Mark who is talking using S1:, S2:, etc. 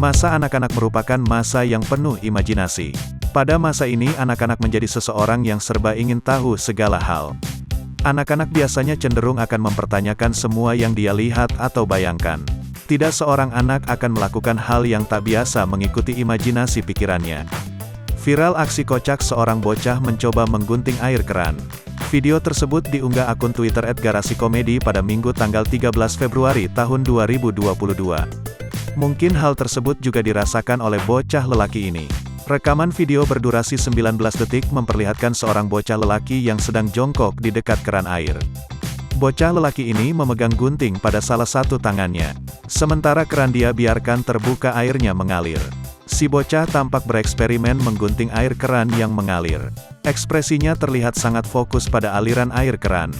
S1: Masa anak-anak merupakan masa yang penuh imajinasi. Pada masa ini anak-anak menjadi seseorang yang serba ingin tahu segala hal. Anak-anak biasanya cenderung akan mempertanyakan semua yang dia lihat atau bayangkan. Tidak seorang anak akan melakukan hal yang tak biasa mengikuti imajinasi pikirannya. Viral aksi kocak seorang bocah mencoba menggunting air keran. Video tersebut diunggah akun Twitter @garasikomedi pada Minggu tanggal 13 Februari tahun 2022. Mungkin hal tersebut juga dirasakan oleh bocah lelaki ini. Rekaman video berdurasi 19 detik memperlihatkan seorang bocah lelaki yang sedang jongkok di dekat keran air. Bocah lelaki ini memegang gunting pada salah satu tangannya. Sementara keran dia biarkan terbuka, airnya mengalir. Si bocah tampak bereksperimen menggunting air keran yang mengalir. Ekspresinya terlihat sangat fokus pada aliran air keran.